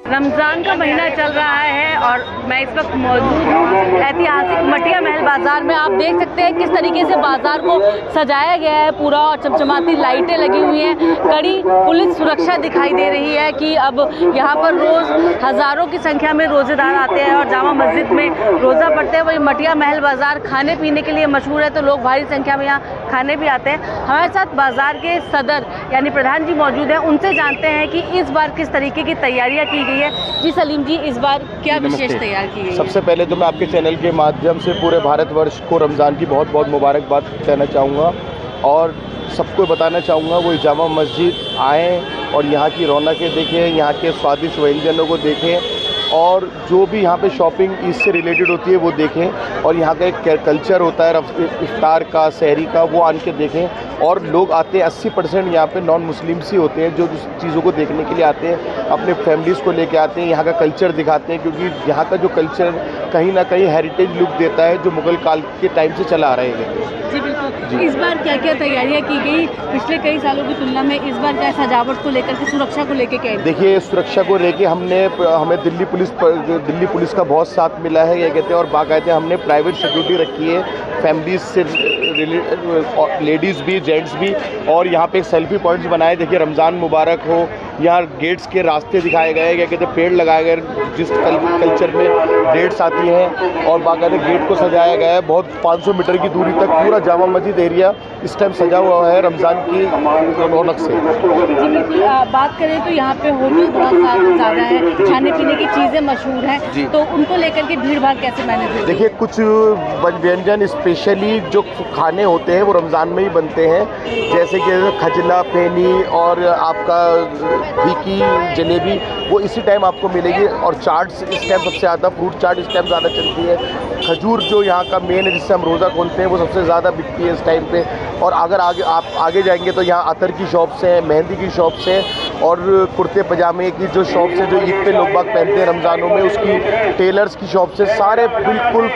रमज़ान का महीना चल रहा है और मैं इस वक्त मौजूद हूँ ऐतिहासिक मटिया महल बाज़ार में। आप देख सकते हैं किस तरीके से बाज़ार को सजाया गया है पूरा, और चमचमाती लाइटें लगी हुई हैं। कड़ी पुलिस सुरक्षा दिखाई दे रही है कि अब यहाँ पर रोज़ हज़ारों की संख्या में रोज़ेदार आते हैं और जामा मस्जिद में रोज़ा पढ़ते हैं। वही मटिया महल बाज़ार खाने पीने के लिए मशहूर है, तो लोग भारी संख्या में यहाँ खाने भी आते हैं। हमारे साथ बाज़ार के सदर यानी प्रधान जी मौजूद हैं, उनसे जानते हैं कि इस बार किस तरीके की तैयारियाँ की गई है। जी सलीम जी, इस बार क्या विशेष तैयार की गई? सबसे पहले तो मैं आपके चैनल के माध्यम से पूरे भारतवर्ष को रमज़ान की बहुत बहुत मुबारकबाद कहना चाहूँगा और सबको बताना चाहूँगा वो जामा मस्जिद आएँ और यहाँ की रौनकें देखें, यहाँ के स्वादिष्ट व्यंजनों को देखें और जो भी यहाँ पे शॉपिंग इससे रिलेटेड होती है वो देखें, और यहाँ का एक कल्चर होता है इफ्तार का, सहरी का, वो आन के देखें। और लोग आते हैं 80% यहाँ पे नॉन मुस्लिम्स ही होते हैं जो चीज़ों को देखने के लिए आते हैं, अपने फैमिलीज़ को लेके आते हैं, यहाँ का कल्चर दिखाते हैं, क्योंकि यहाँ का जो कल्चर कहीं ना कहीं हेरिटेज लुक देता है जो मुग़ल काल के टाइम से चला आ रहे हैं। जी बिल्कुल। इस बार क्या क्या तैयारियाँ की गई पिछले कई सालों की तुलना में? इस बार क्या सजावट को लेकर के, सुरक्षा को लेकर क्या? देखिए, सुरक्षा को लेके हमें दिल्ली पुलिस का बहुत साथ मिला है, ये कहते हैं, और बाकायदा हमने प्राइवेट सिक्योरिटी रखी है, फैमिलीज से लेडीज़ भी जेंट्स भी, और यहाँ पे सेल्फी पॉइंट्स बनाए। देखिए, रमज़ान मुबारक हो, यहाँ गेट्स के रास्ते दिखाए गए, क्या कहते हैं, पेड़ लगाए गए, जिस कल्चर में डेट्स आती हैं, और बाकायदा गेट को सजाया गया है। बहुत 500 मीटर की दूरी तक पूरा जामा मस्जिद एरिया इस टाइम सजा हुआ है रमज़ान की रौनक से। जी बिल्कुल। बात करें तो यहाँ पे होटल बहुत ज़्यादा है, खाने पीने की चीज़ें मशहूर हैं, तो उनको लेकर के भीड़ भाड़ कैसे मैनेज होती है? देखिए, कुछ व्यंजन स्पेशली जो खाने होते हैं वो रमज़ान में ही बनते हैं, जैसे कि खजला, फेनी और आपका फीकी जलेबी, वो इसी टाइम आपको मिलेगी। और चाट्स इस टाइम सबसे ज़्यादा, फ्रूट चाट इस टाइम ज़्यादा चलती है। खजूर जो यहाँ का मेन है जिससे हम रोज़ा खोलते हैं, वो सबसे ज़्यादा बिकती है इस टाइम पे। और अगर आप आगे जाएंगे तो यहाँ अतर की शॉप्स हैं, मेहंदी की शॉप्स हैं, और कुर्ते पजामे की जो शॉप्स हैं जो ईद पे लोग बाग पहनते हैं रमज़ानों में, उसकी टेलर्स की शॉप्स हैं, सारे बिल्कुल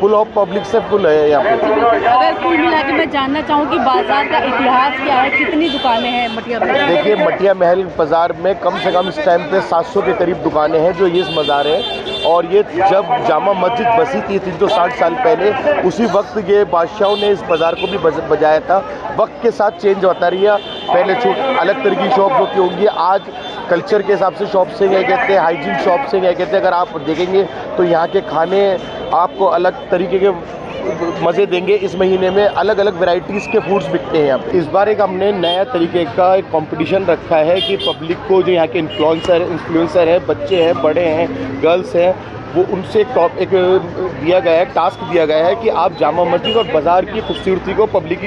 फुल ऑफ पब्लिक से फुल है यहाँ पे। अगर कुल मिला के मैं जानना चाहूँ कि बाज़ार का इतिहास क्या है, कितनी दुकानें हैं मटिया महल? देखिए, मटिया महल बाज़ार में कम से कम इस टाइम पे 700 के करीब दुकानें हैं जो ये इस मज़ार है। और ये जब जामा मस्जिद बसी थी 360 साल पहले, उसी वक्त ये बादशाहों ने इस बाज़ार को भी बजाया था। वक्त के साथ चेंज होता रही है, पहले अलग तरह की शॉप होती होंगी, आज कल्चर के हिसाब से शॉप से क्या कहते हैं, हाइजीन शॉप से क्या कहते हैं। अगर आप देखेंगे तो यहाँ के खाने आपको अलग तरीके के मज़े देंगे। इस महीने में अलग अलग वैरायटीज़ के फूड्स बिकते हैं यहाँ पे। इस बार एक हमने नया तरीके का एक कंपटीशन रखा है कि पब्लिक को, जो यहाँ के इन्फ्लुएंसर हैं, बच्चे हैं, बड़े हैं, गर्ल्स हैं, वो उनसे एक दिया गया है, टास्क दिया गया है कि आप जामा मस्जिद और बाज़ार की खूबसूरती को पब्लिक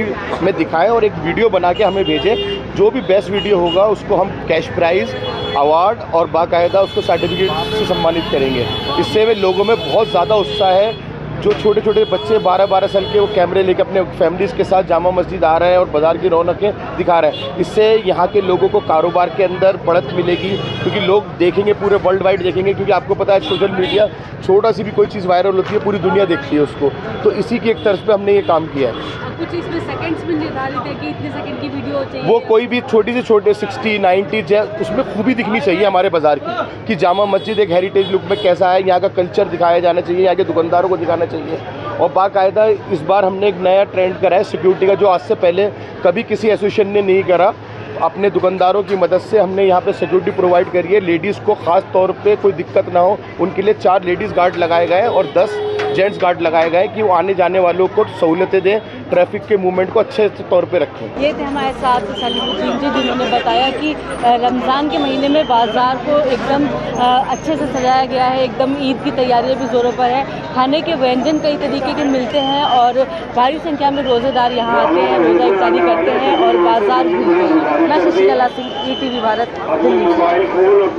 में दिखाएं और एक वीडियो बना के हमें भेजें। जो भी बेस्ट वीडियो होगा उसको हम कैश प्राइज़, अवार्ड और बाकायदा उसको सर्टिफिकेट से सम्मानित करेंगे। इससे वे लोगों में बहुत ज़्यादा उत्साह है। जो छोटे छोटे बच्चे 12-12 साल के, वो कैमरे लेके अपने फैमिलीज़ के साथ जामा मस्जिद आ रहे हैं और बाज़ार की रौनकें दिखा रहे हैं। इससे यहाँ के लोगों को कारोबार के अंदर बढ़त मिलेगी, क्योंकि लोग देखेंगे, पूरे वर्ल्ड वाइड देखेंगे, क्योंकि आपको पता है सोशल मीडिया, छोटा सी भी कोई चीज़ वायरल होती है पूरी दुनिया देखती है उसको। तो इसी की एक तर्ज पे हमने ये काम किया है। कुछ इसमें सेकंड्स में निर्धारित है कि इतने सेकंड की वीडियो चाहिए? वो कोई भी छोटी से छोटे 60-90 उसमें खूबी दिखनी चाहिए हमारे बाज़ार की, कि जामा मस्जिद एक हेरिटेज लुक में कैसा है, यहाँ का कल्चर दिखाया जाना चाहिए, यहाँ के दुकानदारों को दिखाना चाहिए। और बाकायदा इस बार हमने एक नया ट्रेंड करा है सिक्योरिटी का, जो आज से पहले कभी किसी एसोसिएशन ने नहीं करा। अपने दुकानदारों की मदद से हमने यहाँ पे सिक्योरिटी प्रोवाइड करी है। लेडीज़ को ख़ास तौर पे कोई दिक्कत ना हो, उनके लिए 4 लेडीज़ गार्ड लगाए गए हैं और 10 जेंट्स गार्ड लगाए गए कि वो आने जाने वालों को सहूलतें दें, ट्रैफिक के मूवमेंट को अच्छे तौर पे रखें। ये थे हमारे साथ सलीम जी, जिन्होंने बताया कि रमज़ान के महीने में बाज़ार को एकदम अच्छे से सजाया गया है, एकदम ईद की तैयारियां भी ज़ोरों पर है, खाने के व्यंजन कई तरीके के मिलते हैं और भारी संख्या में रोज़ेदार यहाँ आते हैं, रोज़ा इफ्तारी करते हैं और बाज़ार घूमते हैं। मैं शशिकला सिंह, ETV भारत, दिल्ली।